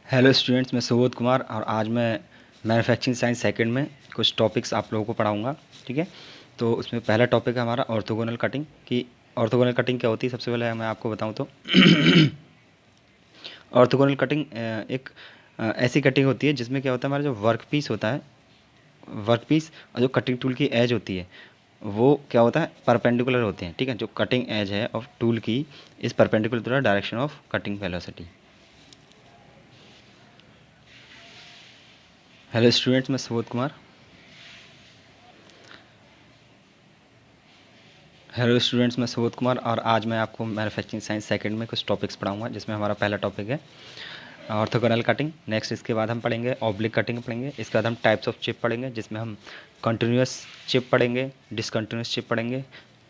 Hello students, मैं सुबोध कुमार और आज मैं मैन्युफैक्चरिंग साइंस सेकंड में कुछ टॉपिक्स आप लोगों को पढ़ाऊंगा। ठीक है, तो उसमें पहला टॉपिक है हमारा ऑर्थोगोनल कटिंग की। ऑर्थोगोनल कटिंग क्या होती है, सबसे पहले मैं आपको बताऊं तो ऑर्थोगोनल कटिंग एक ऐसी कटिंग होती है जिसमें क्या होता है, हमारा जो वर्क पीस होता है, वर्क पीस और जो कटिंग टूल की एज होती है वो क्या होता है, परपेंडिकुलर होते हैं। ठीक है, जो कटिंग एज है ऑफ टूल की इस perpendicular to the direction of cutting velocity. Hello students, मैं सुबोध कुमार। हेलो स्टूडेंट्स, मैं सुबोध कुमार और आज मैं आपको मैन्युफैक्चरिंग साइंस सेकंड में कुछ टॉपिक्स पढ़ाऊंगा, जिसमें हमारा पहला टॉपिक है ऑर्थोगोनल कटिंग। नेक्स्ट इसके बाद हम पढ़ेंगे ऑब्लिक कटिंग पढ़ेंगे। इसके बाद हम टाइप्स ऑफ चिप पढ़ेंगे, जिसमें हम कंटिन्यूस चिप पढ़ेंगे, डिसकंटिन्यूस चिप पढ़ेंगे,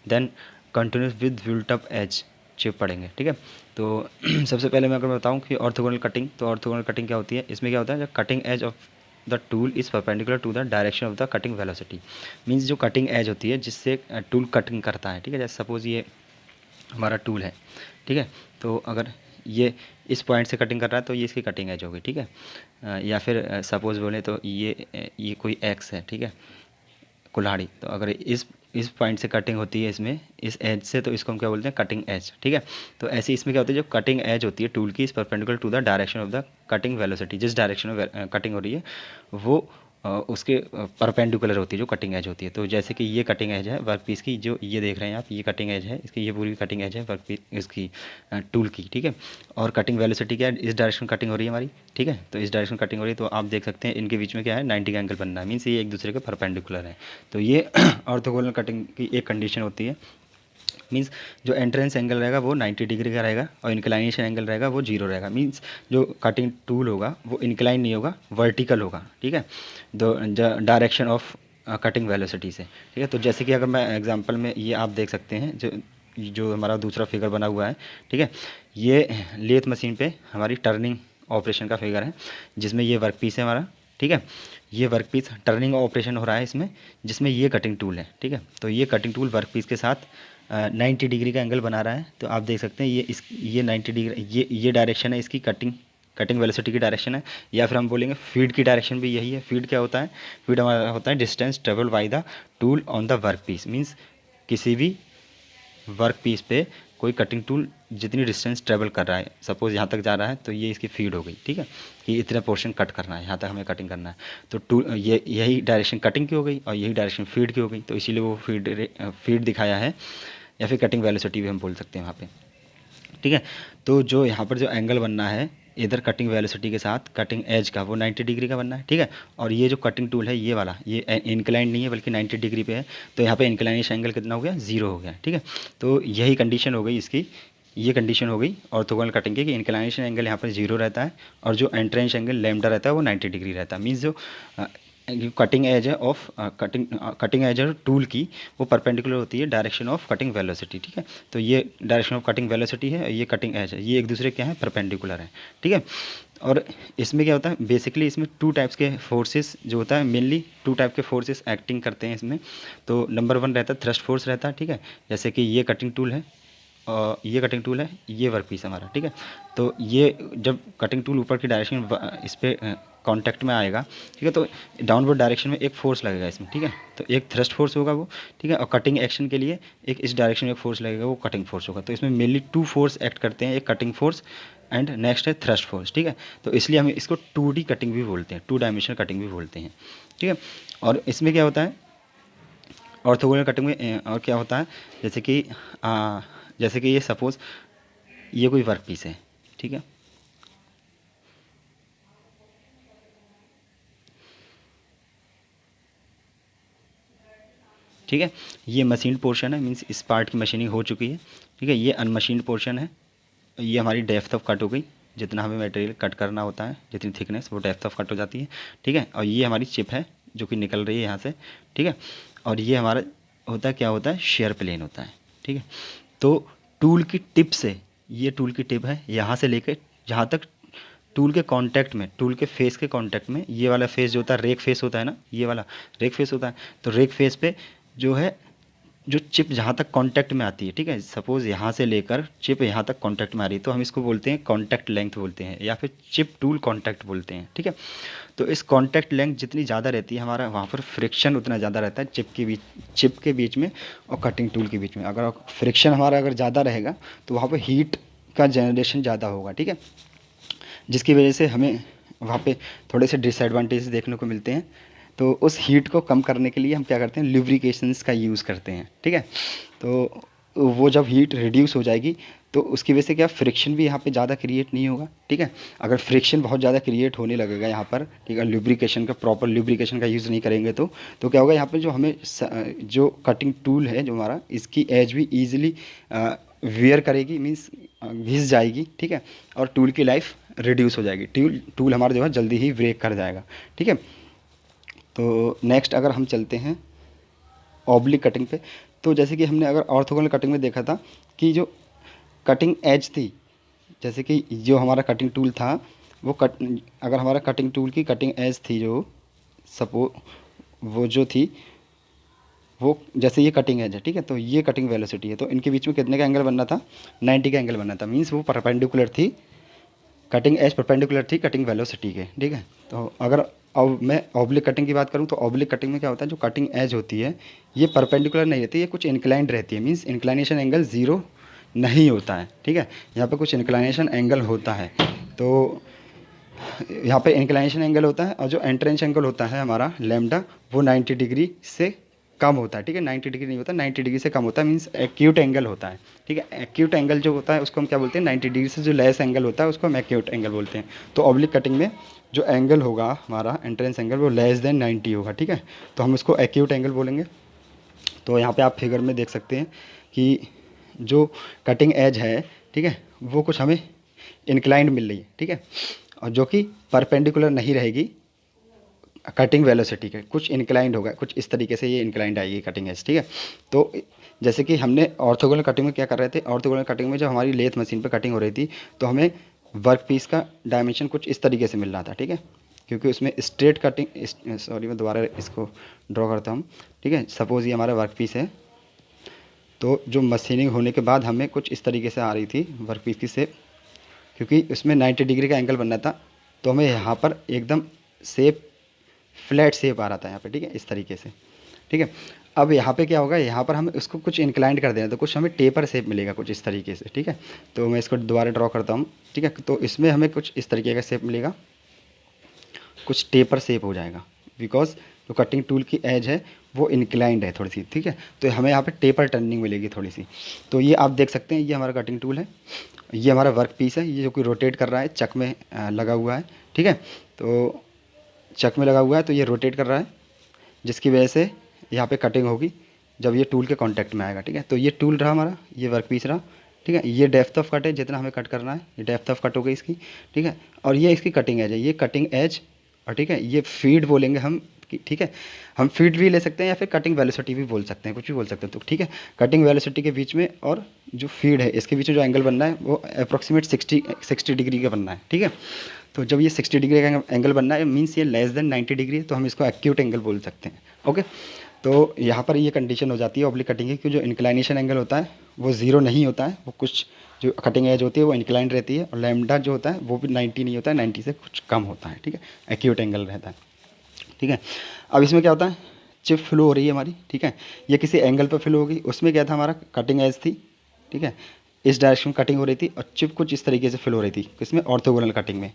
then continuous with built up edge chip पढ़ेंगे। ठीक है, तो सबसे पहले मैं अगर बताऊं कि ऑर्थोगोनल कटिंग, तो ऑर्थोगोनल कटिंग क्या होती है, इसमें क्या होता है, जब cutting edge of the tool is perpendicular to the direction of the cutting velocity. Means जो कटिंग एज होती है जिससे टूल कटिंग करता है। ठीक है, जैसे सपोज़ ये हमारा टूल है। ठीक है, तो अगर ये इस पॉइंट से कटिंग कर रहा है तो ये इसकी कटिंग एज होगी। ठीक है, या फिर सपोज़ बोले तो ये कोई एक्स है। ठीक है, कुल्हाड़ी, तो अगर इस पॉइंट से कटिंग होती है इसमें, इस एज से, तो इसको हम क्या बोलते हैं, कटिंग एज। ठीक है, तो ऐसे इसमें क्या होता है, जो कटिंग एज होती है टूल की इस perpendicular to the direction of the cutting velocity, जिस डायरेक्शन में कटिंग हो रही है वो उसके परपेंडिकुलर होती है जो कटिंग एज होती है। तो जैसे कि ये कटिंग एज है वर्क पीस की, जो ये देख रहे हैं आप, ये कटिंग एज है इसकी, ये पूरी कटिंग एज है वर्क पीस इसकी टूल की। ठीक है, और कटिंग वेलोसिटी क्या है, इस डायरेक्शन कटिंग हो रही है हमारी। ठीक है, तो इस डायरेक्शन कटिंग हो रही है, तो आप देख सकते हैं इनके बीच में क्या है, 90 का एंगल बनना है। मीन्स ये एक दूसरे के परपेंडिकुलर है। तो ये ऑर्थोगोनल कटिंग की एक कंडीशन होती है। मीन्स जो एंट्रेंस एंगल रहेगा वो 90 डिग्री का रहेगा और इंक्लाइनेशन एंगल रहेगा वो जीरो रहेगा। मीन्स जो कटिंग टूल होगा वो इंक्लाइन नहीं होगा, वर्टिकल होगा। ठीक है, the direction of cutting velocity से। ठीक है, तो जैसे कि अगर मैं एग्जांपल में ये आप देख सकते हैं, जो जो हमारा दूसरा फिगर बना हुआ है। ठीक है, ये लेथ मशीन पे हमारी टर्निंग ऑपरेशन का फिगर है, जिसमें ये वर्क पीस है हमारा। ठीक है, ये वर्क पीस टर्निंग ऑपरेशन हो रहा है इसमें, जिसमें ये कटिंग टूल है। ठीक है, तो ये कटिंग टूल वर्क पीस के साथ 90 डिग्री का एंगल बना रहा है। तो आप देख सकते हैं ये 90 डिग्री, ये डायरेक्शन है इसकी, कटिंग कटिंग वेलोसिटी की डायरेक्शन है। या फिर हम बोलेंगे फीड की डायरेक्शन भी यही है। फीड क्या होता है, फीड हमारा होता है distance travel by the tool on the work piece. Means किसी भी वर्क पीस पे कोई कटिंग टूल जितनी डिस्टेंस ट्रेवल कर रहा है, सपोज़ यहाँ तक जा रहा है, तो ये इसकी फीड हो गई। ठीक है, कि इतना पोर्शन कट करना है, यहाँ तक हमें कटिंग करना है। तो टूल ये यही डायरेक्शन कटिंग की हो गई और यही डायरेक्शन फीड की हो गई, तो इसीलिए वो फीड दिखाया है, या फिर कटिंग वेलोसिटी भी हम बोल सकते हैं वहाँ पे। ठीक है, तो जो यहाँ पर जो एंगल बनना है इधर कटिंग वेलोसिटी के साथ कटिंग एज का, वो 90 डिग्री का बनना है। ठीक है, और ये जो कटिंग टूल है ये वाला, ये इंक्लाइन नहीं है बल्कि 90 डिग्री पे है, तो यहाँ पे इंक्लाइनेशन एंगल कितना हो गया, जीरो हो गया। ठीक है, तो यही कंडीशन हो गई इसकी, ये कंडीशन हो गई ऑर्थोगोनल कटिंग की, कि इंक्लाइनेशन एंगल यहाँ पर जीरो रहता है और जो एंट्रेंस एंगल लैम्डा रहता है वो 90 डिग्री रहता है। मीन्स जो कटिंग एज है ऑफ कटिंग एज है टूल की, वो परपेंडिकुलर होती है डायरेक्शन ऑफ कटिंग वेलोसिटी। ठीक है, तो ये डायरेक्शन ऑफ कटिंग वेलोसिटी है, ये कटिंग एज है, ये एक दूसरे क्या है, परपेंडिकुलर है। ठीक है, और इसमें क्या होता है, बेसिकली इसमें टू टाइप्स के फोर्सेस जो होता है, मेनली टू टाइप के फोर्सेस एक्टिंग करते हैं इसमें। तो नंबर वन रहता है थ्रस्ट फोर्स रहता है। ठीक है, जैसे कि ये कटिंग टूल है और ये कटिंग टूल है, ये वर्क पीस हमारा। ठीक है, तो ये जब कटिंग टूल ऊपर की डायरेक्शन इस पर कांटेक्ट में आएगा, ठीक है, तो डाउनवर्ड डायरेक्शन में एक फोर्स लगेगा इसमें। ठीक है, तो एक थ्रस्ट फोर्स होगा वो। ठीक है, और कटिंग एक्शन के लिए एक इस डायरेक्शन में एक फोर्स लगेगा, वो कटिंग फोर्स होगा। तो इसमें मेनली टू फोर्स एक्ट करते हैं, एक कटिंग फोर्स एंड नेक्स्ट है थ्रस्ट फोर्स। ठीक है, तो इसलिए हम इसको 2D कटिंग भी बोलते हैं, टू डायमेंशनल कटिंग भी बोलते हैं। ठीक है, और इसमें क्या होता है, ऑर्थोगोनल कटिंग में और क्या होता है, जैसे कि जैसे कि ये सपोज़ ये कोई वर्क पीस है। ठीक है, ठीक है, ये मशीन पोर्शन है, मीन्स इस पार्ट की मशीनिंग हो चुकी है। ठीक है, ये अनमशीन्ड पोर्शन है, ये हमारी डेप्थ ऑफ कट हो गई, जितना हमें मटेरियल कट करना होता है, जितनी थिकनेस, वो डेप्थ ऑफ कट हो जाती है। ठीक है, और ये हमारी चिप है जो कि निकल रही है यहाँ से। ठीक है, और ये हमारा होता है, क्या होता है, शेयर प्लेन होता है। ठीक है, तो टूल की टिप से, ये टूल की टिप है, यहाँ से लेकर जहाँ तक टूल के कांटेक्ट में, टूल के फेस के कांटेक्ट में, ये वाला फेस जो होता है रेक फेस होता है ना, ये वाला रेक फेस होता है। तो रेक फेस पे जो है जो चिप जहाँ तक कांटेक्ट में आती है, ठीक है, सपोज़ यहाँ से लेकर चिप यहाँ तक कांटेक्ट में आ रही है, तो हम इसको बोलते हैं कांटेक्ट लेंथ बोलते हैं, या फिर चिप टूल कांटेक्ट बोलते हैं, ठीक है। तो इस कांटेक्ट लेंथ जितनी ज़्यादा रहती है हमारा, वहाँ पर फ्रिक्शन उतना ज़्यादा रहता है चिप के बीच में और कटिंग टूल के बीच में। अगर फ्रिक्शन हमारा अगर ज़्यादा रहेगा तो वहाँ पर हीट का जनरेशन ज़्यादा होगा, ठीक है, जिसकी वजह से हमें वहाँ पे थोड़े से डिसएडवांटेजेस देखने को मिलते हैं। तो उस हीट को कम करने के लिए हम क्या करते हैं, ल्यूब्रिकेशंस का यूज़ करते हैं, ठीक है। तो वो जब हीट रिड्यूस हो जाएगी तो उसकी वजह से क्या फ्रिक्शन भी यहाँ पे ज़्यादा क्रिएट नहीं होगा, ठीक है। अगर फ्रिक्शन बहुत ज़्यादा क्रिएट होने लगेगा यहाँ पर, ठीक है, ल्यूब्रिकेशन का प्रॉपर ल्यूब्रिकेशन का यूज़ नहीं करेंगे तो क्या होगा, यहाँ पे जो हमें जो कटिंग टूल है जो हमारा, इसकी एज भी ईजिली वेयर करेगी, मीन्स घिस जाएगी, ठीक है, और टूल की लाइफ रिड्यूस हो जाएगी, टूल हमारा जो है जल्दी ही ब्रेक कर जाएगा, ठीक है। तो नेक्स्ट अगर हम चलते हैं ऑब्लिक कटिंग पे, तो जैसे कि हमने अगर ऑर्थोगोनल कटिंग में देखा था कि जो कटिंग एज थी, जैसे कि जो हमारा कटिंग टूल था वो अगर हमारा कटिंग टूल की कटिंग एज थी जो सपो वो जो थी वो, जैसे ये कटिंग एज है, ठीक है, तो ये कटिंग वेलोसिटी है, तो इनके बीच में कितने का एंगल बनना था, 90 का एंगल बनना था, मीन्स वो परपेंडिकुलर थी, कटिंग एज परपेंडिकुलर थी कटिंग वेलोसिटी के, ठीक है। तो अगर अब मैं ऑब्लिक कटिंग की बात करूँ तो ऑब्लिक कटिंग में क्या होता है, जो कटिंग एज होती है ये परपेंडिकुलर नहीं रहती, ये कुछ इंक्लाइंड रहती है, मीन्स इंक्लाइनेशन एंगल ज़ीरो नहीं होता है, ठीक है, यहाँ पे कुछ इंक्लाइनेशन एंगल होता है। तो यहाँ पे इंक्लाइनेशन एंगल होता है और जो एंट्रेंस एंगल होता है हमारा लैम्डा, वो 90 डिग्री से कम होता है, ठीक है, 90 डिग्री नहीं होता, 90 डिग्री से कम होता है, मीन्स एक्यूट एंगल होता है, ठीक है। एक्यूट एंगल जो होता है उसको हम क्या बोलते हैं, 90 डिग्री से जो लेस एंगल होता है उसको हम एक्यूट एंगल बोलते हैं। तो ऑब्लिक कटिंग में जो एंगल होगा हमारा एंट्रेंस एंगल वो लेस देन 90 होगा, ठीक है, तो हम उसको एक्यूट एंगल बोलेंगे। तो यहाँ पे आप फिगर में देख सकते हैं कि जो कटिंग एज है, ठीक है, वो कुछ हमें इंक्लाइंड मिल रही है, ठीक है, और जो कि परपेंडिकुलर नहीं रहेगी कटिंग वेलोसिटी के, कुछ इंक्लाइंड होगा, कुछ इस तरीके से ये इंक्लाइंड आएगी कटिंग एज, ठीक है। तो जैसे कि हमने ऑर्थोगोनल कटिंग में क्या कर रहे थे, ऑर्थोगोनल कटिंग में जब हमारी लेथ मशीन पे कटिंग हो रही थी तो हमें वर्क पीस का डायमेंशन कुछ इस तरीके से मिल रहा था, ठीक है, क्योंकि उसमें स्ट्रेट कटिंग, सॉरी मैं दोबारा इसको ड्रॉ करता हूँ, ठीक है। सपोज़ ये हमारा वर्क पीस है, तो जो मशीनिंग होने के बाद हमें कुछ इस तरीके से आ रही थी वर्क पीस की शेप, क्योंकि उसमें 90 डिग्री का एंगल बनना था, तो हमें यहाँ पर एकदम शेप फ्लैट शेप आ रहा था यहाँ पे, ठीक है, इस तरीके से, ठीक है। अब यहाँ पे क्या होगा, यहाँ पर हम इसको कुछ इंक्लाइंड कर देना, तो कुछ हमें टेपर शेप मिलेगा कुछ इस तरीके से, ठीक है। तो मैं इसको दोबारा ड्रॉ करता हूँ, ठीक है, तो इसमें हमें कुछ इस तरीके का शेप मिलेगा, कुछ टेपर शेप हो जाएगा, बिकॉज जो कटिंग टूल की एज है वो इंक्लाइंड है थोड़ी सी, ठीक है, तो हमें यहाँ पे टेपर टर्निंग मिलेगी थोड़ी सी। तो ये आप देख सकते हैं, ये हमारा कटिंग टूल है, ये हमारा वर्क पीस है, ये जो कि रोटेट कर रहा है, चक में लगा हुआ है, ठीक है। तो चक में लगा हुआ है तो ये रोटेट कर रहा है, जिसकी वजह से यहाँ पे कटिंग होगी जब ये टूल के कांटेक्ट में आएगा, ठीक है। तो ये टूल रहा हमारा, ये वर्क पीस रहा, ठीक है, ये डेप्थ ऑफ कट है जितना हमें कट करना है, ये डेप्थ ऑफ कट हो गई इसकी, ठीक है, और ये इसकी कटिंग एज है, ये कटिंग एज, और ठीक है, ये फीड बोलेंगे हम, ठीक है, हम फीड भी ले सकते हैं या फिर कटिंग वेलोसिटी भी बोल सकते हैं, कुछ भी बोल सकते हैं, तो ठीक है, कटिंग वेलोसिटी के बीच में और जो फीड है इसके बीच में जो एंगल बनना है वो अप्रॉक्सीमेट 60 डिग्री का बनना है, ठीक है। तो जब ये 60 डिग्री का एंगल बनना है, मीन्स ये लेस देन 90 डिग्री है, तो हम इसको एक्यूट एंगल बोल सकते हैं, ओके। तो यहाँ पर ये कंडीशन हो जाती है ऑब्लिक कटिंग की, कि जो इंक्लाइनेशन एंगल होता है वो ज़ीरो नहीं होता है, वो कुछ जो कटिंग एज होती है वो इंक्लाइंड रहती है, और लैम्डा जो होता है वो भी 90 नहीं होता है, 90 से कुछ कम होता है, ठीक है, एक्यूट एंगल रहता है, ठीक है। अब इसमें क्या होता है, चिप फ्लो हो रही है हमारी, ठीक है, ये किसी एंगल पर फ्लो होगी, उसमें क्या था हमारा कटिंग एज थी, ठीक है, इस डायरेक्शन में कटिंग हो रही थी, और चिप कुछ इस तरीके से फ्लो हो रही थी, किसमें, ऑर्थोगोनल कटिंग में,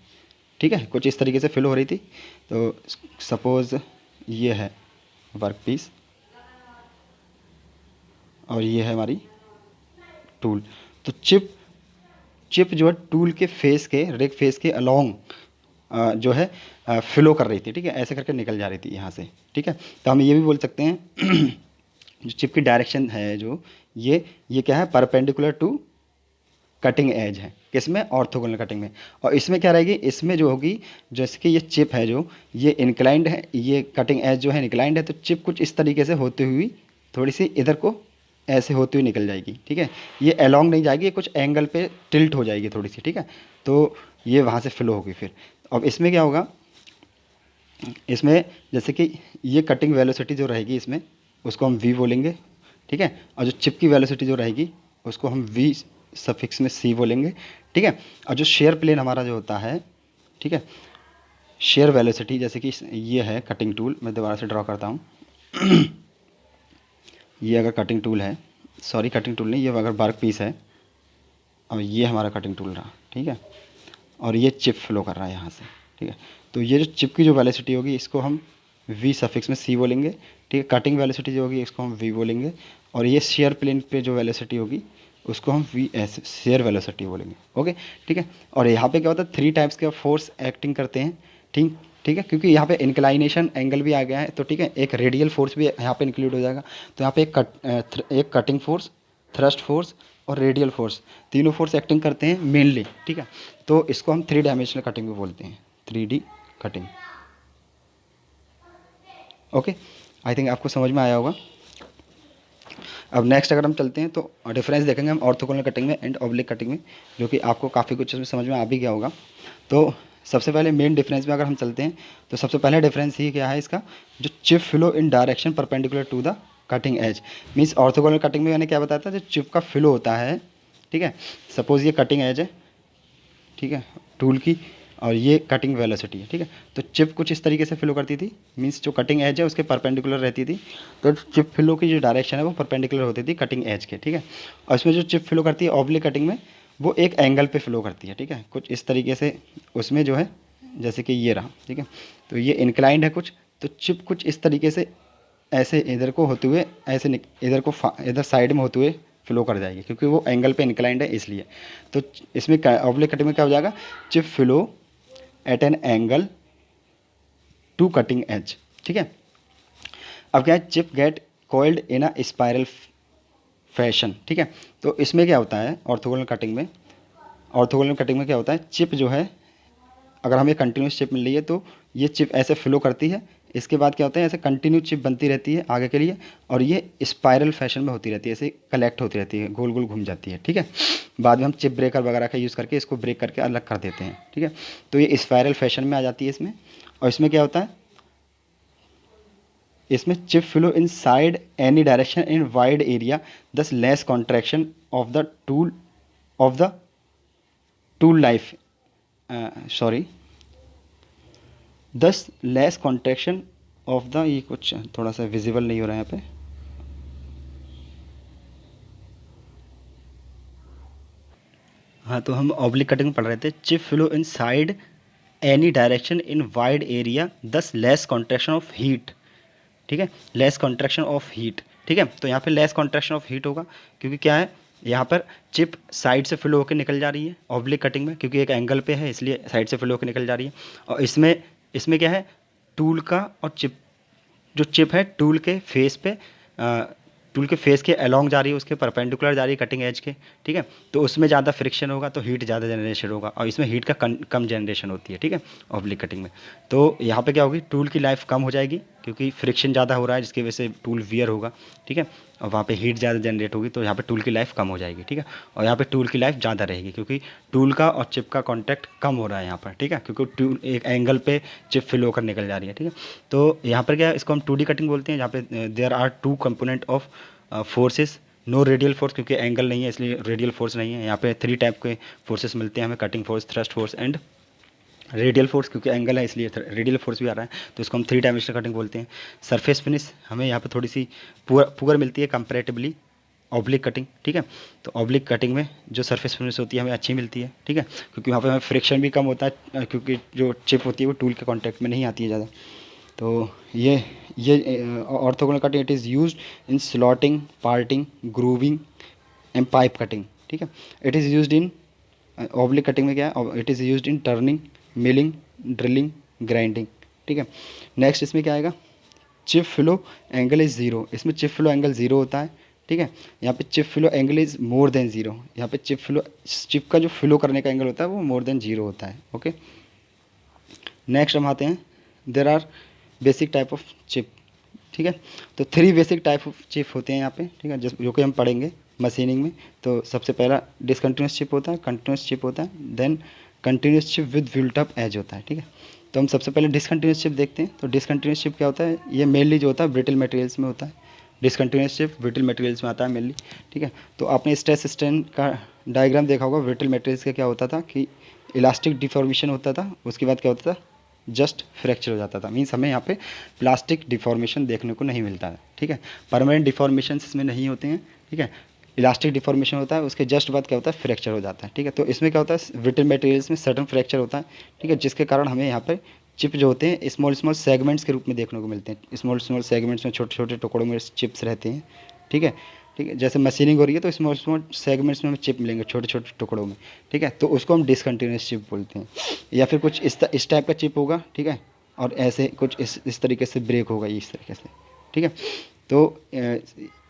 ठीक है, कुछ इस तरीके से फ्लो हो रही थी। तो सपोज़ ये है वर्क पीस और ये है हमारी टूल, तो चिप चिप जो है टूल के फेस के, रेक फेस के अलोंग जो है फ्लो कर रही थी, ठीक है, ऐसे करके निकल जा रही थी यहाँ से, ठीक है। तो हम ये भी बोल सकते हैं जो चिप की डायरेक्शन है जो ये क्या है, परपेंडिकुलर टू कटिंग एज है, किसमें, ऑर्थोगोनल कटिंग में। और इसमें क्या रहेगी, इसमें जो होगी, जैसे कि ये चिप है जो ये इंक्लाइंड है, ये कटिंग एज जो है इंक्लाइंड है, तो चिप कुछ इस तरीके से होती हुई थोड़ी सी इधर को ऐसे होती हुई निकल जाएगी, ठीक है, ये अलोंग नहीं जाएगी, ये कुछ एंगल पे टिल्ट हो जाएगी थोड़ी सी, ठीक है, तो ये वहाँ से फ्लो होगी फिर। अब इसमें क्या होगा, इसमें जैसे कि ये कटिंग वेलोसिटी जो रहेगी इसमें, उसको हम वी बोलेंगे, ठीक है। और जो चिप की वेलोसिटी जो रहेगी उसको हम वी सफिक्स में सी बोलेंगे, ठीक है। और जो शेयर प्लेन हमारा जो होता है, ठीक है, शेयर वेलोसिटी, जैसे कि ये है कटिंग टूल, मैं दोबारा से ड्रॉ करता हूँ। ये अगर कटिंग टूल है, सॉरी कटिंग टूल नहीं, ये अगर वर्क पीस है और ये हमारा कटिंग टूल रहा, ठीक है, और ये चिप फ्लो कर रहा है यहाँ से, ठीक है। तो ये जो चिप की जो वेलोसिटी होगी इसको हम वी सफिक्स में सी बोलेंगे, ठीक है। कटिंग वेलोसिटी जो होगी इसको हम वी बोलेंगे, और ये शेयर प्लेन पे जो वेलोसिटी होगी उसको हम वी एस शेयर वेलोसिटी बोलेंगे, ओके, ठीक है। और यहाँ पे क्या होता है, 3 टाइप्स के फोर्स एक्टिंग करते हैं, ठीक ठीक है, क्योंकि यहाँ पे इंक्लाइनेशन एंगल भी आ गया है, तो ठीक है, एक रेडियल फोर्स भी यहाँ पे इंक्लूड हो जाएगा। तो यहाँ पे एक कटिंग फोर्स, थ्रस्ट फोर्स और रेडियल फोर्स, तीनों फोर्स एक्टिंग करते हैं मेनली, ठीक है। तो इसको हम 3 डायमेंशनल कटिंग भी बोलते हैं, 3D cutting, okay. I think आपको समझ में आया होगा। अब नेक्स्ट अगर हम चलते हैं तो डिफरेंस देखेंगे हम ऑर्थोगोनल कटिंग में एंड ऑब्लिक कटिंग में, जो कि आपको काफ़ी कुछ इसमें समझ में आ भी गया होगा। तो सबसे पहले मेन डिफरेंस में अगर हम चलते हैं तो सबसे पहले डिफरेंस ही क्या है इसका, जो chip flow in direction perpendicular to the cutting edge. Means orthogonal cutting में मैंने क्या बताया था, जो चिप का फ्लो होता है, ठीक है, सपोज़ ये कटिंग एज है, ठीक है, टूल की, और ये कटिंग वेलोसिटी है, ठीक है। तो चिप कुछ इस तरीके से फ्लो करती थी, मींस जो कटिंग एज है उसके परपेंडिकुलर रहती थी, तो चिप फ्लो की जो डायरेक्शन है वो परपेंडिकुलर होती थी कटिंग एज के, ठीक है। और इसमें जो चिप फ्लो करती है ऑब्लिक कटिंग में, वो एक एंगल पे फ्लो करती है, ठीक है, कुछ इस तरीके से उसमें जो है, जैसे कि ये रहा, ठीक है, तो ये इंक्लाइंड है कुछ, तो चिप कुछ इस तरीके से ऐसे इधर को होते हुए ऐसे इधर को इधर साइड में होते हुए फ्लो कर जाएगी, क्योंकि वो एंगल पे इंक्लाइंड है इसलिए। तो इसमें ऑब्लिक कटिंग में क्या हो जाएगा, chip flow at an angle to cutting edge, ठीक है। अब क्या है, chip get coiled in a spiral fashion, ठीक है। तो इसमें क्या होता है ऑर्थोगोनल कटिंग में, ऑर्थोगोनल कटिंग में क्या होता है, चिप जो है, अगर हमें कंटिन्यूस चिप मिल रही है तो ये चिप ऐसे फ्लो करती है, इसके बाद क्या होता है, ऐसे कंटिन्यू चिप बनती रहती है आगे के लिए, और ये स्पाइरल फैशन में होती रहती है, ऐसे कलेक्ट होती रहती है, गोल गोल घूम जाती है, ठीक है। बाद में हम चिप ब्रेकर वगैरह का यूज़ करके इसको ब्रेक करके अलग कर देते हैं, ठीक है। तो ये स्पाइरल फैशन में आ जाती है इसमें। और इसमें क्या होता है, इसमें chip flow in side any direction in wide area, thus less contraction of the tool life, sorry, thus less contraction of the, ये कुछ थोड़ा सा विजिबल नहीं हो रहा है यहाँ पे, हाँ, तो हम ऑब्लिक कटिंग पढ़ रहे थे, chip flow in side any direction in wide area, thus less contraction of heat, ठीक है, लेस कॉन्ट्रैक्शन ऑफ हीट, ठीक है। तो यहाँ पे लेस कॉन्ट्रैक्शन ऑफ हीट होगा, क्योंकि क्या है, यहाँ पर चिप साइड से फ्लो होकर निकल जा रही है ऑब्लिक कटिंग में, क्योंकि एक एंगल पे है इसलिए साइड से फ्लो होकर निकल जा रही है। और इसमें इसमें क्या है, टूल का और चिप, जो चिप है टूल के फेस के अलोंग जा रही है, उसके परपेंडिकुलर जा रही है कटिंग एज के, ठीक है। तो उसमें ज़्यादा फ्रिक्शन होगा तो हीट ज़्यादा जनरेशन होगा, और इसमें हीट का कम जनरेशन होती है, ठीक है, ऑब्लिक कटिंग में। तो यहाँ पे क्या होगी, टूल की लाइफ कम हो जाएगी, क्योंकि फ्रिक्शन ज़्यादा हो रहा है जिसकी वजह से टूल वियर होगा, ठीक है, और वहाँ पे हीट ज़्यादा जनरेट होगी, तो यहाँ पे टूल की लाइफ कम हो जाएगी, ठीक है। और यहाँ पे टूल की लाइफ ज़्यादा रहेगी, क्योंकि टूल का और चिप का कॉन्टैक्ट कम हो रहा है यहाँ पर, ठीक है, क्योंकि टूल एक एंगल पे चिप फिल होकर निकल जा रही है, ठीक है। तो यहाँ पर क्या है, इसको हम 2D कटिंग बोलते हैं, जहाँ पे there are 2 component of forces, no radial force, क्योंकि एंगल नहीं है इसलिए रेडियल फोर्स नहीं है। यहाँ पे 3 टाइप के फोर्सेस मिलते हैं हमें, cutting force, thrust force and radial force, क्योंकि एंगल है इसलिए रेडियल फोर्स भी आ रहा है, तो इसको हम 3 डायमेंशनल कटिंग बोलते हैं। सरफेस फिनिश हमें यहाँ पे थोड़ी सी पुअर मिलती है कंपेरेटिवली ऑब्लिक कटिंग, ठीक है। तो ऑब्लिक कटिंग में जो सरफेस फिनिश होती है हमें अच्छी मिलती है, ठीक है, क्योंकि वहाँ पे हमें फ्रिक्शन भी कम होता है, क्योंकि जो चिप होती है वो टूल के कॉन्टैक्ट में नहीं आती है ज़्यादा। तो ये orthogonal cutting it is used in slotting, parting, grooving and pipe cutting, ठीक है। It is used in oblique cutting में क्या है, it is used in turning, milling, drilling, grinding, ठीक है। नेक्स्ट इसमें क्या आएगा, chip flow angle is zero, इसमें चिप फ्लो एंगल ज़ीरो होता है, ठीक है। यहाँ पे chip flow angle is more than zero, यहाँ पे चिप का जो फ्लो करने का एंगल होता है वो मोर देन ज़ीरो होता है, ओके। नेक्स्ट हम आते हैं, there are basic type of chip, ठीक है। तो 3 बेसिक टाइप ऑफ चिप होते हैं यहाँ पे, ठीक है, जो कि हम पढ़ेंगे मशीनिंग में। तो सबसे पहला डिसकंटिन्यूस चिप होता है, कंटिन्यूस चिप होता है, then continuous chip with built up edge होता है, ठीक है। तो हम सबसे पहले डिसकंटिन्यूस चिप देखते हैं। तो डिसकंटिन्यूस चिप क्या होता है, ये मेनली जो होता है ब्रिटल मटेरियल्स में होता है, डिसकंटिन्यूस चिप ब्रिटल मटेरियल्स में आता है मेनली, ठीक है। तो आपने स्ट्रेस स्ट्रेन का डायग्राम देखा होगा, ब्रिटल मटेरियल्स का क्या होता था कि इलास्टिक डिफॉर्मेशन होता था, उसके बाद क्या होता था, जस्ट फ्रैक्चर हो जाता था। मीन्स हमें यहाँ पे प्लास्टिक डिफॉर्मेशन देखने को नहीं मिलता है, ठीक है। परमानेंट डिफॉर्मेशन इसमें नहीं होते हैं, ठीक है। इलास्टिक डिफॉर्मेशन होता है, उसके जस्ट बाद क्या होता है, फ्रैक्चर हो जाता है, ठीक है। तो इसमें क्या होता है, ब्रिटल मटेरियल्स में सडन फ्रैक्चर होता है, ठीक है, जिसके कारण हमें यहाँ पर चिप जो होते हैं स्मॉल स्मॉल सेगमेंट्स के रूप में देखने को मिलते हैं। स्मॉल स्मॉल सेगमेंट्स में छोटे छोटे टुकड़ों में चिप्स रहते हैं, ठीक है। ठीक है, जैसे मशीनिंग हो रही है तो स्मॉल स्मॉल सेगमेंट्स में हमें चिप मिलेंगे छोटे छोटे टुकड़ों में, ठीक है। तो उसको हम डिसकंटिन्यूस चिप बोलते हैं। या फिर कुछ इस टाइप का चिप होगा, ठीक है, और ऐसे कुछ इस तरीके से ब्रेक होगा, इस तरीके से, ठीक है। तो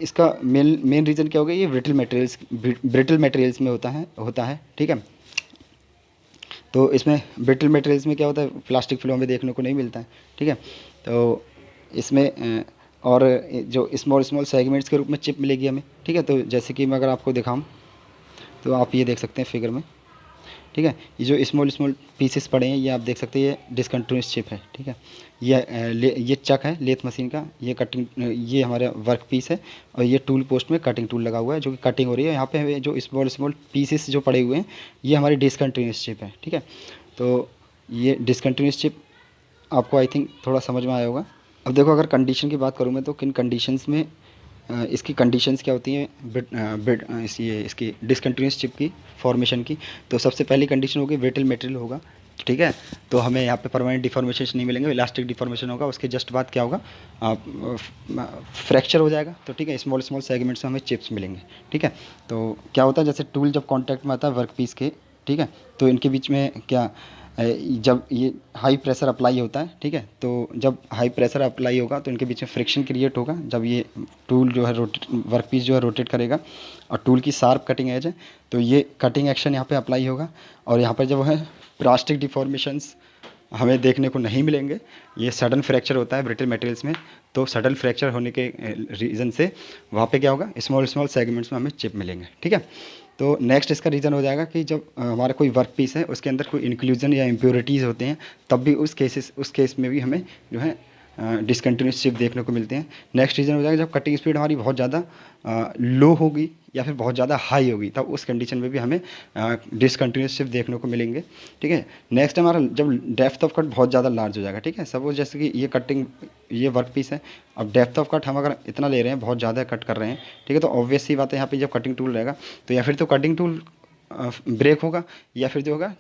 इसका मेन रीज़न क्या होगा, ये ब्रिटल मटेरियल्स में होता है, ठीक है। तो इसमें ब्रिटल मटेरियल्स में क्या होता है, प्लास्टिक फिल्म में देखने को नहीं मिलता है, ठीक है। तो इसमें और जो स्मॉल स्मॉल सेगमेंट्स के रूप में चिप मिलेगी हमें, ठीक है। तो जैसे कि मैं अगर आपको दिखाऊं तो आप ये देख सकते हैं फिगर में, ठीक है। ये जो स्मॉल स्मॉल पीसेस पड़े हैं, ये आप देख सकते हैं, ये डिसकंटिन्यूस चिप है, ठीक है। ये चक है लेथ मशीन का, ये कटिंग, ये हमारा वर्क पीस है, और ये टूल पोस्ट में कटिंग टूल लगा हुआ है जो कि कटिंग हो रही है। यहाँ पे हमें जो स्मॉल स्मॉल पीसेस जो पड़े हुए हैं, ये हमारी डिसकंटिन्यूस चिप है, ठीक है। तो ये डिसकंटिन्यूस चिप आपको आई थिंक थोड़ा समझ में आया होगा। अब देखो, अगर कंडीशन की बात करूँ मैं, तो किन कंडीशंस में इसकी कंडीशंस क्या होती हैं, इसकी डिसकंटिन्यूस चिप की फॉर्मेशन की। तो सबसे पहली कंडीशन होगी ब्रिटल मटेरियल होगा, ठीक है। तो हमें यहाँ पे परमानेंट डिफॉर्मेशन नहीं मिलेंगे, इलास्टिक डिफॉर्मेशन होगा। उसके जस्ट बाद क्या होगा, फ्रैक्चर हो जाएगा, तो ठीक है, स्मॉल स्मॉल सेगमेंट्स में हमें चिप्स मिलेंगे, ठीक है। तो क्या होता है, जैसे टूल जब कॉन्टैक्ट में आता है वर्क पीस के, ठीक है, तो इनके बीच में क्या, जब ये हाई प्रेशर अप्लाई होता है, ठीक है, तो जब हाई प्रेशर अप्लाई होगा तो इनके बीच में फ्रिक्शन क्रिएट होगा। जब ये टूल जो है वर्क पीस जो है रोटेट करेगा, और टूल की शार्प कटिंग एज है, तो ये कटिंग एक्शन यहाँ पे अप्लाई होगा, और यहाँ पर जब है प्लास्टिक डिफॉर्मेशंस हमें देखने को नहीं मिलेंगे। ये सडन फ्रैक्चर होता है ब्रिटल मटेरियल्स में, तो सडन फ्रैक्चर होने के रीज़न से वहाँ पे क्या होगा, स्मॉल स्मॉल सेगमेंट्स में हमें चिप मिलेंगे, ठीक है। तो नेक्स्ट इसका रीज़न हो जाएगा कि जब हमारा कोई वर्क पीस है, उसके अंदर कोई इंक्लूजन या इम्प्योरिटीज़ होते हैं, तब भी उस केस में भी हमें जो है डिसकंटिन्यूस चिप देखने को मिलते हैं। नेक्स्ट रीज़न हो जाएगा जब कटिंग स्पीड हमारी बहुत ज़्यादा लो होगी या फिर बहुत ज़्यादा हाई होगी, तब उस कंडीशन में भी हमें डिसकंटिन्यूस चिप देखने को मिलेंगे, ठीक है। नेक्स्ट हमारा जब डेप्थ ऑफ कट बहुत ज़्यादा लार्ज हो जाएगा, ठीक है। सपोज जैसे कि ये वर्क पीस है, अब डेप्थ ऑफ कट हम अगर इतना ले रहे हैं, बहुत ज़्यादा कट कर रहे हैं, ठीक है, तो ऑब्वियस सी बात है, यहाँ पे जब कटिंग टूल रहेगा तो या फिर तो कटिंग टूल ब्रेक होगा, या फिर जो होगा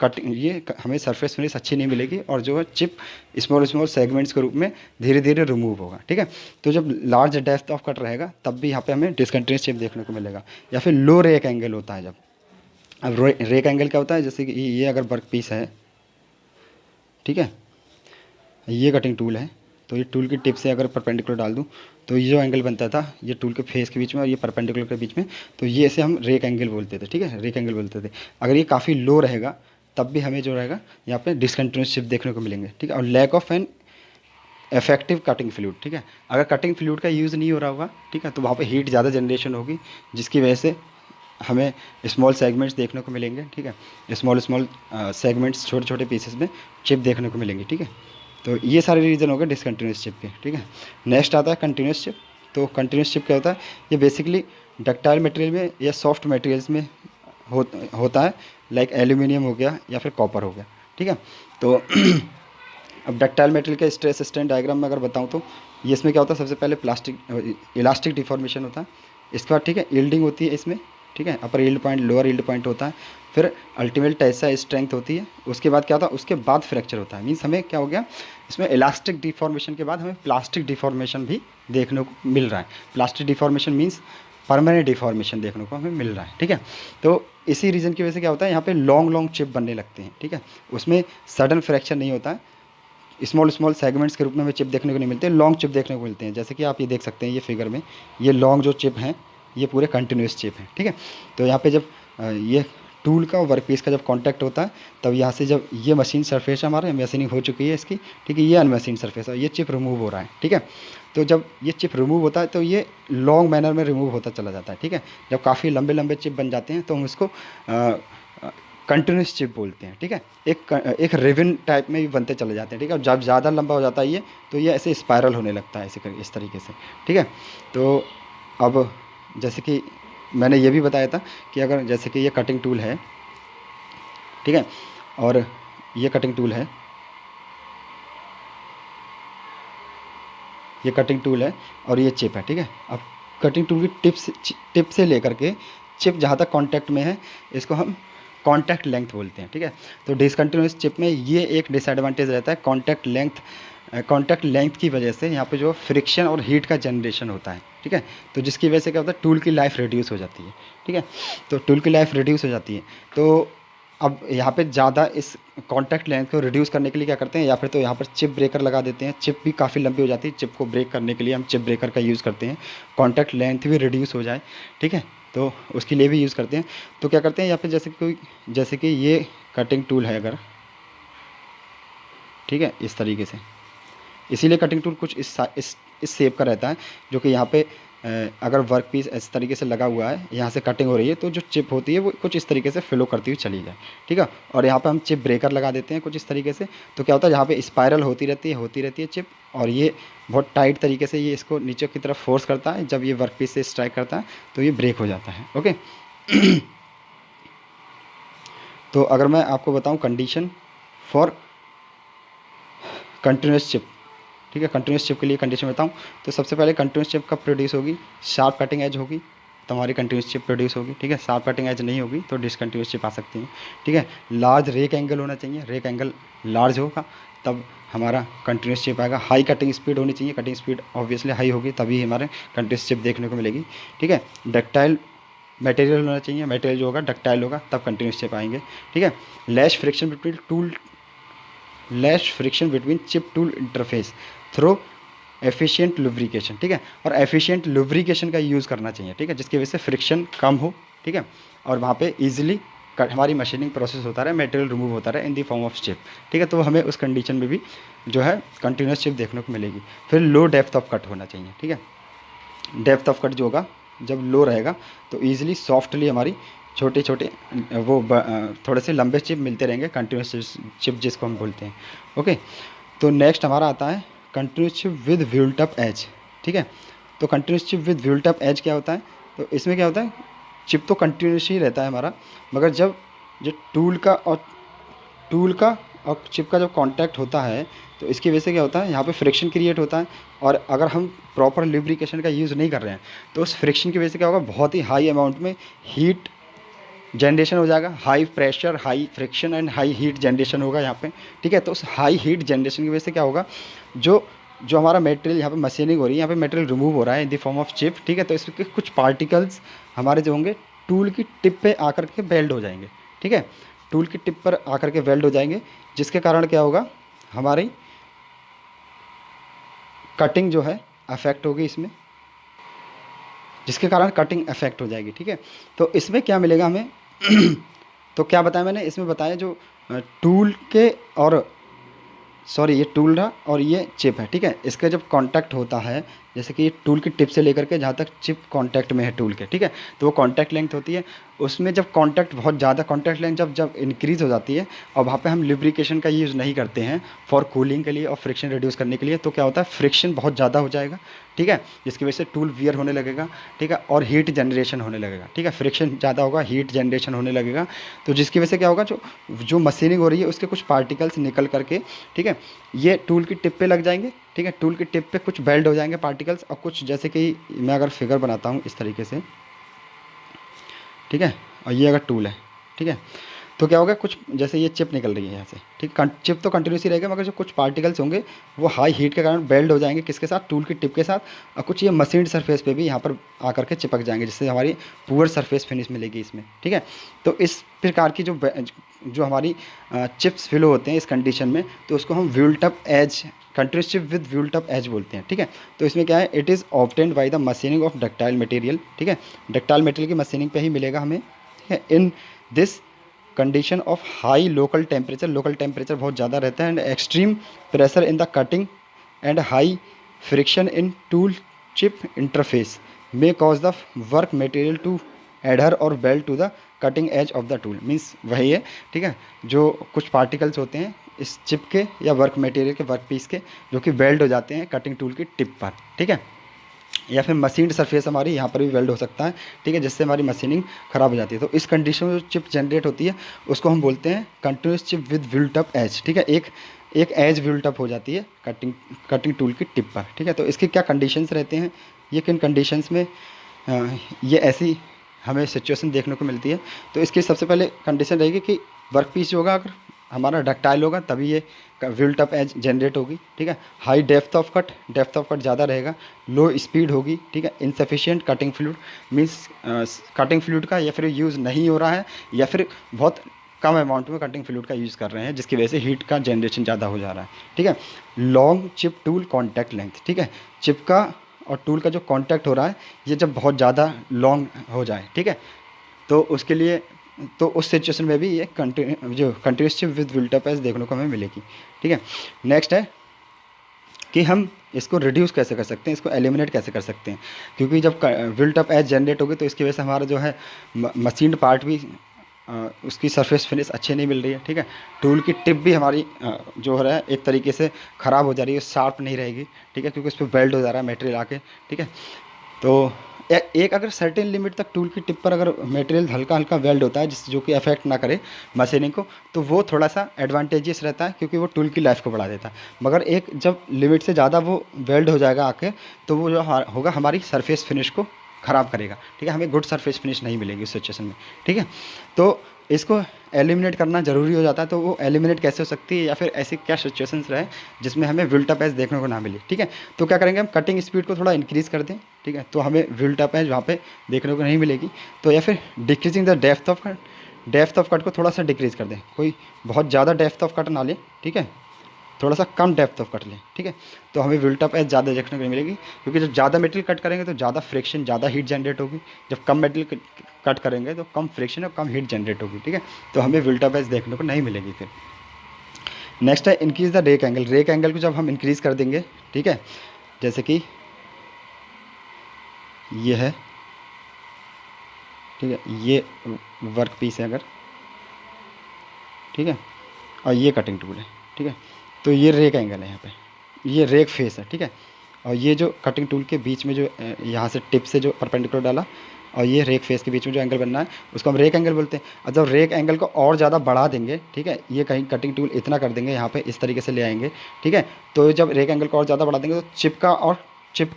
हमें सरफेस फिनिश अच्छी नहीं मिलेगी, और जो है चिप स्मॉल स्मॉल सेगमेंट्स के रूप में धीरे धीरे रिमूव होगा, ठीक है। तो जब लार्ज डेप्थ ऑफ कट रहेगा, तब भी यहाँ पे हमें डिसकंटिन्यूस चिप देखने को मिलेगा। या फिर लो रेक एंगल होता है जब, अब रेक एंगल क्या होता है, जैसे कि ये अगर वर्क पीस है, ठीक है, ये कटिंग टूल है, तो ये टूल की टिप से अगर परपेंडिकुलर डाल दूँ, तो ये जो एंगल बनता था, ये टूल के फेस के बीच में और ये परपेंडिकुलर के बीच में, तो ये इसे हम रेक एंगल बोलते थे, ठीक है, रेक एंगल बोलते थे। अगर ये काफ़ी लो रहेगा, तब भी हमें जो रहेगा यहाँ पे डिसकंटिन्यूस चिप देखने को मिलेंगे, ठीक है। और lack of an effective cutting fluid, ठीक है, अगर कटिंग फ्लूइड का यूज़ नहीं हो रहा होगा, ठीक है, तो वहाँ पे हीट ज़्यादा जनरेशन होगी, जिसकी वजह से हमें स्मॉल सेगमेंट्स देखने को मिलेंगे, ठीक है। स्मॉल स्मॉल सेगमेंट्स, छोटे छोटे पीसेस में चिप देखने को मिलेंगी, ठीक है। तो ये सारे रीज़न हो गए डिसकंटिन्यूस चिप के, ठीक है। नेक्स्ट आता है कंटिन्यूस चिप। तो कंटिन्यूस चिप क्या होता है, ये बेसिकली डक्टाइल मटेरियल में या सॉफ्ट मटेरियल्स में होता है, लाइक एल्यूमिनियम हो गया या फिर कॉपर हो गया, ठीक है। तो अब डक्टाइल मटेरियल का स्ट्रेस स्ट्रेन डायग्राम में अगर बताऊं, तो ये इसमें क्या होता है, सबसे पहले इलास्टिक डिफॉर्मेशन होता है, इसके बाद, ठीक है, यील्डिंग होती है इसमें, ठीक है, upper yield point, lower yield point होता है, फिर अल्टीमेट टेंसाइल स्ट्रेंथ होती है, उसके बाद क्या होता है, उसके बाद फ्रैक्चर होता है। मीन्स हमें क्या हो गया, इसमें इलास्टिक डिफॉर्मेशन के बाद हमें प्लास्टिक डिफॉर्मेशन भी देखने को मिल रहा है। Plastic deformation means permanent deformation देखने को हमें मिल रहा है, ठीक है। तो इसी रीज़न की वजह से क्या होता है, यहाँ पे लॉन्ग लॉन्ग चिप बनने लगते हैं, ठीक है, उसमें सडन फ्रैक्चर नहीं होता है, स्मॉल स्मॉल सेगमेंट्स के रूप में हमें चिप देखने को नहीं मिलते, लॉन्ग चिप देखने को मिलते हैं। जैसे कि आप ये देख सकते हैं, ये फिगर में ये लॉन्ग जो चिप हैं, ये पूरे कंटिन्यूस चिप हैं, ठीक है। तो यहाँ पे जब ये टूल का और वर्क पीस का जब कांटेक्ट होता है, तब यहाँ से जब ये मशीन सरफेस हमारे मशीनिंग हो चुकी है इसकी, ठीक है, ये अनमशीन सरफेस है, ये चिप रिमूव हो रहा है, ठीक है। तो जब ये चिप रिमूव होता है, तो ये लॉन्ग मैनर में रिमूव होता चला जाता है, ठीक है। जब काफ़ी लंबे लंबे चिप बन जाते हैं, तो हम इसको कंटिन्यूस चिप बोलते हैं, ठीक है। एक रिबन टाइप में भी बनते चले जाते हैं, ठीक है। जब ज़्यादा लंबा हो जाता है ये, तो ये ऐसे स्पायरल होने लगता है, ऐसे इस तरीके से, ठीक है। तो अब जैसे कि मैंने ये भी बताया था कि अगर जैसे कि ये कटिंग टूल है, ठीक है, और ये कटिंग टूल है, ये कटिंग टूल है और ये चिप है, ठीक है। अब कटिंग टूल की टिप से लेकर के चिप जहाँ तक कांटेक्ट में है, इसको हम कांटेक्ट लेंथ बोलते हैं, ठीक है। तो डिसकंटिन्यूस चिप में ये एक डिसएडवांटेज रहता है, कांटेक्ट लेंथ की वजह से यहाँ पे जो फ्रिक्शन और हीट का जनरेशन होता है, ठीक है। तो जिसकी वजह से क्या होता है, टूल की लाइफ रिड्यूस हो जाती है, ठीक है। तो टूल की लाइफ रिड्यूस हो जाती है, तो अब यहाँ पे ज़्यादा इस कांटेक्ट लेंथ को रिड्यूस करने के लिए क्या करते हैं, या फिर तो यहाँ पर चिप ब्रेकर लगा देते हैं। चिप भी काफ़ी लंबी हो जाती है, चिप को ब्रेक करने के लिए हम चिप ब्रेकर का यूज़ करते हैं, कांटेक्ट लेंथ भी रिड्यूस हो जाए, ठीक है। तो उसके लिए भी यूज़ करते हैं। तो क्या करते हैं यहाँ पे, जैसे कि ये कटिंग टूल है अगर, ठीक है, इस तरीके से, इसीलिए कटिंग टूल कुछ इस शेप का रहता है, जो कि यहाँ पे अगर वर्क पीस इस तरीके से लगा हुआ है, यहाँ से कटिंग हो रही है, तो जो चिप होती है वो कुछ इस तरीके से फ्लो करती हुई चली जाए, ठीक है। और यहाँ पे हम चिप ब्रेकर लगा देते हैं कुछ इस तरीके से। तो क्या होता है, यहाँ पे स्पायरल होती रहती है चिप, और ये बहुत टाइट तरीके से ये इसको नीचे की तरफ फोर्स करता है। जब ये वर्क पीस से स्ट्राइक करता है तो ये ब्रेक हो जाता है, ओके। तो अगर मैं आपको बताऊँ कंडीशन फॉर कंटिन्यूस चिप, ठीक है, कंटिन्यूस चिप के लिए कंडीशन बताऊँ, तो सबसे पहले कंटिन्यूस चिप कब प्रोड्यूस होगी, शार्प कटिंग एज होगी तो हमारी कंटिन्यूस चिप प्रोड्यूस होगी, ठीक है। शार्प कटिंग एज नहीं होगी तो डिसकंटिन्यूस चिप आ सकती है, ठीक है। लार्ज रेक एंगल होना चाहिए, रेक एंगल लार्ज होगा तब हमारा कंटिन्यूस चिप आएगा। हाई कटिंग स्पीड होनी चाहिए, कटिंग स्पीड ऑब्वियसली हाई होगी तभी हमारे कंटिन्यूस चिप देखने को मिलेगी, ठीक है। डक्टाइल मटेरियल होना चाहिए, मटेरियल जो होगा डक्टाइल होगा तब कंटिन्यूस चिप आएंगे, ठीक है। Less friction between chip tool interface through efficient lubrication, ठीक है। और एफिशिएंट लुब्रिकेशन का यूज़ करना चाहिए, ठीक है, जिसकी वजह से फ्रिक्शन कम हो, ठीक है। और वहाँ पे इजीली हमारी मशीनिंग प्रोसेस होता रहे, मटेरियल रिमूव होता रहे इन दी फॉर्म ऑफ चिप, ठीक है। तो हमें उस कंडीशन में भी जो है कंटिन्यूस चिप देखने को मिलेगी। फिर लो डेप्थ ऑफ कट होना चाहिए, ठीक है। डेप्थ ऑफ कट जो होगा जब लो रहेगा तो ईजिली सॉफ्टली हमारी छोटे छोटे थोड़े से लंबे चिप मिलते रहेंगे, कंटिन्यूस चिप जिसको हम बोलते हैं, ओके। तो नेक्स्ट हमारा आता है continuous chip with built up edge, ठीक है। तो continuous chip with built up edge क्या होता है, तो इसमें क्या होता है, चिप तो कंटिन्यूस ही रहता है हमारा, मगर जब जो टूल का और चिप का जब कांटेक्ट होता है तो इसकी वजह से क्या होता है, यहाँ पे फ्रिक्शन क्रिएट होता है। और अगर हम प्रॉपर लुब्रिकेशन का यूज़ नहीं कर रहे हैं तो उस फ्रिक्शन की वजह से क्या होगा, बहुत ही हाई अमाउंट में हीट जनरेशन हो जाएगा, high pressure, high friction and high heat generation होगा यहाँ पे, ठीक है। तो उस हाई हीट जनरेशन की वजह से क्या होगा, जो हमारा मटेरियल यहाँ पे मशीनिंग हो रही है, यहाँ पे मटेरियल रिमूव हो रहा है in the form of chip, ठीक है। तो इसके कुछ पार्टिकल्स हमारे जो होंगे टूल की टिप पे आकर के वेल्ड हो जाएंगे, ठीक है। टूल की टिप पर आकर के वेल्ड हो जाएंगे, जिसके कारण क्या होगा, हमारी कटिंग जो है अफेक्ट होगी इसमें, जिसके कारण कटिंग अफेक्ट हो जाएगी, ठीक है। तो इसमें क्या मिलेगा हमें तो क्या बताया मैंने, इसमें बताया जो टूल के और सॉरी ये टूल रहा और ये चिप है, ठीक है। इसका जब कांटेक्ट होता है, जैसे कि टूल की टिप से लेकर के जहाँ तक चिप कांटेक्ट में है टूल के, ठीक है, तो वो कांटेक्ट लेंथ होती है। उसमें जब कांटेक्ट बहुत ज़्यादा कांटेक्ट लेंथ जब इंक्रीज़ हो जाती है और वहाँ पे हम लुब्रिकेशन का यूज़ नहीं करते हैं फॉर कूलिंग के लिए और फ्रिक्शन रिड्यूस करने के लिए, तो क्या होता है, फ्रिक्शन बहुत ज़्यादा हो जाएगा, ठीक है, जिसकी वजह से टूल वियर होने लगेगा, ठीक है, और हीट जनरेशन होने लगेगा, ठीक है। फ्रिक्शन ज़्यादा होगा, हीट जनरेशन होने लगेगा, तो जिसकी वजह से क्या होगा, जो मशीनिंग हो रही है उसके कुछ पार्टिकल्स निकल करके, ठीक है, ये टूल की टिप पे लग जाएंगे, ठीक है। टूल की टिप पे कुछ बेल्ड हो जाएंगे पार्टिकल्स, और कुछ जैसे कि मैं अगर फिगर बनाता हूँ इस तरीके से, ठीक है, और ये अगर टूल है, ठीक है, तो क्या होगा, कुछ जैसे ये चिप निकल रही है यहाँ से, ठीक, चिप तो कंटिन्यूस ही रहेगा, मगर जो कुछ पार्टिकल्स होंगे वो हाई हीट के कारण बेल्ड हो जाएंगे, किसके साथ, टूल की टिप के साथ, और कुछ ये मशीन्ड सरफेस पे भी यहाँ पर आकर के चिपक जाएंगे, जिससे हमारी पुअर सरफेस फिनिश मिलेगी इसमें, ठीक है। तो इस प्रकार की जो हमारी चिप्स फिल होते हैं इस कंडीशन में, तो उसको हम built up edge, continuous chip with built up edge बोलते हैं, ठीक है। तो इसमें क्या है, it is obtained by the machining of ductile material, ठीक है, डक्टाइल मटेरियल की मशीनिंग पे ही मिलेगा हमें, ठीक है। In this condition of high local temperature बहुत ज़्यादा रहता है, and extreme pressure in the cutting and high friction in tool chip interface may cause the work material to adhere और weld to the cutting edge of the tool means वही है, ठीक है, जो कुछ पार्टिकल्स होते हैं इस चिप के या वर्क मटेरियल के, वर्क पीस के, जो कि वेल्ड हो जाते हैं कटिंग टूल की टिप पर, ठीक है, या फिर मशीन्ड सरफेस हमारी यहाँ पर भी वेल्ड हो सकता है, ठीक है, जिससे हमारी मशीनिंग ख़राब हो जाती है। तो इस कंडीशन में जो चिप जनरेट होती है उसको हम बोलते हैं continuous chip with built up edge, ठीक है, एक एज बिल्ट अप हो जाती है कटिंग टूल की टिप पर, ठीक है। तो इसके क्या कंडीशंस रहते हैं, ये किन कंडीशंस में ये ऐसी हमें सिचुएशन देखने को मिलती है। तो इसकी सबसे पहले कंडीशन रहेगी कि वर्क पीस जो होगा अगर हमारा डक्टाइल होगा तभी ये विल्ट अप एज जनरेट होगी, ठीक है। हाई डेप्थ ऑफ कट ज़्यादा रहेगा, लो स्पीड होगी, ठीक है। Insufficient cutting fluid means cutting fluid का या फिर यूज़ नहीं हो रहा है या फिर बहुत कम अमाउंट में कटिंग फ्लूइड का यूज़ कर रहे हैं, जिसकी वजह से हीट का जनरेशन ज़्यादा हो जा रहा है, ठीक है। Long chip tool contact length, ठीक है, चिप का और टूल का जो कॉन्टैक्ट हो रहा है ये जब बहुत ज़्यादा लॉन्ग हो जाए, ठीक है, तो उसके लिए तो उस सिचुएशन में भी ये continuous chip with built up edge देखने को हमें मिलेगी, ठीक है। नेक्स्ट है कि हम इसको रिड्यूस कैसे कर सकते हैं, इसको एलिमिनेट कैसे कर सकते हैं, क्योंकि जब बिल्ट अप एज जनरेट होगी तो इसकी वजह से हमारा जो है मशीन्ड पार्ट भी उसकी सरफेस फिनिश अच्छी नहीं मिल रही है, ठीक है। टूल की टिप भी हमारी जो हो रहा है एक तरीके से ख़राब हो जा रही है, शार्प नहीं रहेगी, ठीक है, क्योंकि उस पर वेल्ड हो जा रहा है मटेरियल आके, ठीक है। तो एक अगर सर्टेन लिमिट तक टूल की टिप पर अगर मटेरियल हल्का हल्का वेल्ड होता है जो कि अफेक्ट ना करे मशीनिंग को, तो वो थोड़ा सा एडवांटेजियस रहता है क्योंकि वो टूल की लाइफ को बढ़ा देता है। मगर एक जब लिमिट से ज़्यादा वो वेल्ड हो जाएगा आके, तो वो जो होगा हमारी सरफेस फिनिश को ख़राब करेगा, ठीक है, हमें गुड सरफेस फिनिश नहीं मिलेगी उस सिचुएशन में, ठीक है। तो इसको एलिमिनेट करना ज़रूरी हो जाता है। तो वो एलिमिनेट कैसे हो सकती है या फिर ऐसी क्या सिचुएशंस रहे जिसमें हमें विल्ट अप एज देखने को ना मिले, ठीक है। तो क्या करेंगे हम कटिंग स्पीड को थोड़ा इंक्रीज़ कर दें, ठीक है, तो हमें विल्ट अप एज वहाँ पे देखने को नहीं मिलेगी। तो या फिर decreasing the depth of cut को थोड़ा सा डिक्रीज़ कर दें, कोई बहुत ज़्यादा डेप्थ ऑफ कट ना लें, ठीक है, थोड़ा सा कम डेप्थ ऑफ कट लें, ठीक है, तो हमें बिल्ट अप एज ज़्यादा देखने को नहीं मिलेगी, क्योंकि जब ज़्यादा मटेरियल कट करेंगे तो ज़्यादा फ्रिक्शन, ज़्यादा हीट जनरेट होगी, जब कम मटेरियल कट करेंगे तो कम फ्रिक्शन और कम हीट जनरेट होगी, ठीक है, तो हमें बिल्ट अप एज देखने को नहीं मिलेगी। फिर नेक्स्ट है increase the rake angle. Rake angle को जब हम इंक्रीज़ कर देंगे, ठीक है, जैसे कि ये है, ठीक है, ये वर्क पीस है अगर, ठीक है, और ये कटिंग टूल है, ठीक है, तो ये रेक एंगल है यहाँ पे, ये रेक फेस है, ठीक है, और ये जो कटिंग टूल के बीच में जो यहाँ से टिप से जो परपेंडिकुलर डाला और ये रेक फेस के बीच में जो एंगल बनना है उसको हम रेक एंगल बोलते हैं। और जब रेक एंगल को और ज़्यादा बढ़ा देंगे, ठीक है, ये कहीं कटिंग टूल इतना कर देंगे यहाँ पे इस तरीके से ले आएंगे, ठीक है, तो जब रेक एंगल को और ज़्यादा बढ़ा देंगे तो चिप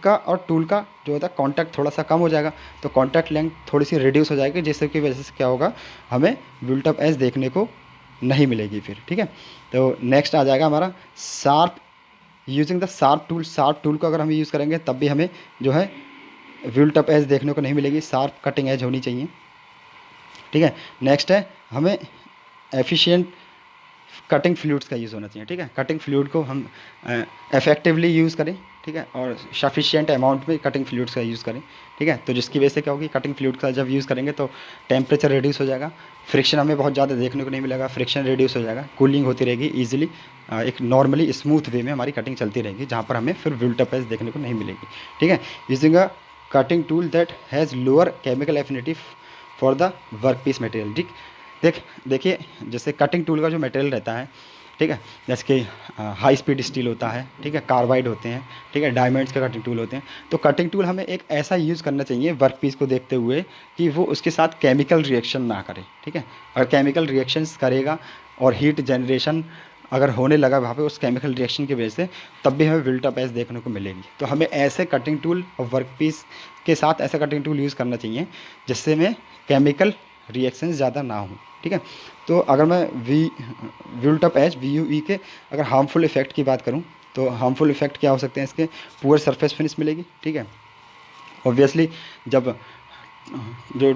का और टूल का जो होता है कॉन्टैक्ट थोड़ा सा कम हो जाएगा, तो कॉन्टैक्ट लेंथ थोड़ी सी रिड्यूस हो जाएगी, जिससे की वजह से क्या होगा, हमें बिल्ट अप एज देखने को नहीं मिलेगी फिर, ठीक है। तो नेक्स्ट आ जाएगा हमारा sharp, using the sharp tool को अगर हम यूज़ करेंगे तब भी हमें जो है बिल्ट अप एज देखने को नहीं मिलेगी, शार्प कटिंग एज होनी चाहिए, ठीक है। नेक्स्ट है हमें एफिशिएंट कटिंग फ्लूइड्स का यूज़ होना चाहिए, ठीक है, कटिंग फ्लूइड को हम इफेक्टिवली यूज़ करें, ठीक है, और सफिशिएंट अमाउंट में कटिंग फ्लूइड्स का यूज़ करें, ठीक है। तो जिसकी वजह से क्या होगी, कटिंग फ्लूइड का जब यूज़ करेंगे तो टेम्परेचर रिड्यूस हो जाएगा, फ्रिक्शन हमें बहुत ज़्यादा देखने को नहीं मिलेगा, फ्रिक्शन रिड्यूस हो जाएगा, कूलिंग होती रहेगी ईजिली, एक नॉर्मली स्मूथ वे में हमारी कटिंग चलती रहेगी, जहाँ पर हमें फिर बिल्ट अप एज देखने को नहीं मिलेगी, ठीक है। Using a cutting tool that has lower chemical affinity for the work piece material, ठीक, देखिए जैसे कटिंग टूल का जो मटेरियल रहता है, ठीक है, जैसे कि हाई स्पीड स्टील होता है, ठीक है, कार्बाइड होते हैं, ठीक है, डायमंड्स के कटिंग टूल होते हैं। तो कटिंग टूल हमें एक ऐसा यूज़ करना चाहिए वर्क पीस को देखते हुए कि वो उसके साथ केमिकल रिएक्शन ना करे, ठीक है। अगर केमिकल रिएक्शंस करेगा और हीट जनरेशन अगर होने लगा वहाँ पे उस केमिकल रिएक्शन की वजह से, तब भी हमें बिल्ट अप एज देखने को मिलेगी। तो हमें ऐसे कटिंग टूल और वर्क पीस के साथ ऐसा कटिंग टूल यूज़ करना चाहिए जिससे में केमिकल रिएक्शन ज़्यादा ना हो, ठीक है। तो अगर मैं बिल्ट अप एज VUE के अगर हार्मफुल इफेक्ट की बात करूं, तो हार्मफुल इफेक्ट क्या हो सकते हैं इसके, पुअर सरफेस फिनिश मिलेगी, ठीक है, ऑब्वियसली जब जो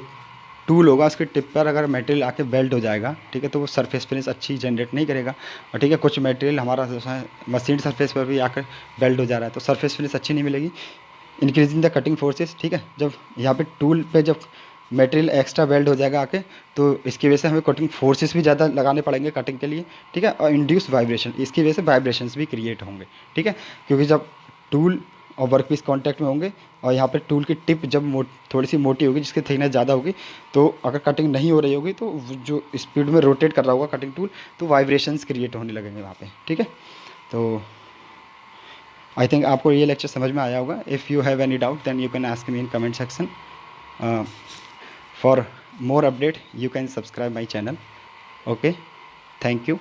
टूल होगा उसके टिप पर अगर मटेरियल आके बेल्ट हो जाएगा, ठीक है, तो वो सरफेस फिनिश अच्छी जनरेट नहीं करेगा, और ठीक है कुछ मटेरियल हमारा मशीन सरफेस पर भी आकर बेल्ट हो जा रहा है तो सरफेस फिनिश अच्छी नहीं मिलेगी। इंक्रीजिंग द कटिंग फोर्सेस, ठीक है, जब यहाँ पे टूल पे जब मटेरियल एक्स्ट्रा वेल्ड हो जाएगा आके, तो इसकी वजह से हमें कटिंग फोर्सेस भी ज़्यादा लगाने पड़ेंगे कटिंग के लिए, ठीक है, और इंड्यूस वाइब्रेशन, इसकी वजह से वाइब्रेशंस भी क्रिएट होंगे, ठीक है, क्योंकि जब टूल और वर्कपीस कांटेक्ट में होंगे, और यहाँ पे टूल की टिप जब थोड़ी सी मोटी होगी, जिसकी थिकनेस ज़्यादा होगी, तो अगर कटिंग नहीं हो रही होगी तो जो स्पीड में रोटेट कर रहा होगा कटिंग टूल, तो वाइब्रेशंस क्रिएट होने लगेंगे वहाँ पे, ठीक है। तो आई थिंक आपको ये लेक्चर समझ में आया होगा। If you have any doubt then you can ask me in comment section. For more update you can subscribe my channel. Okay, thank you.